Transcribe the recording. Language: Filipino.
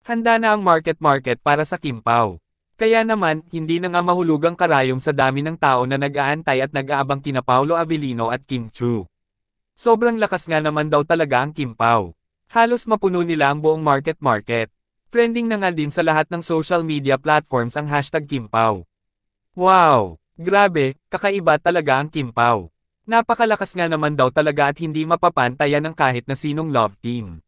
Handa na ang market para sa Kim Pao. Kaya naman, hindi na nga mahulugang karayom sa dami ng tao na nag-aantay at nag-aabang kina Paolo Avellino at Kim Chu. Sobrang lakas nga naman daw talaga ang Kim Pao. Halos mapuno nila ang buong market. Trending na nga din sa lahat ng social media platforms ang hashtag Kim Pao. Wow! Grabe, kakaiba talaga ang Kim Pao. Napakalakas nga naman daw talaga at hindi mapapantayan ng kahit na sinong love team.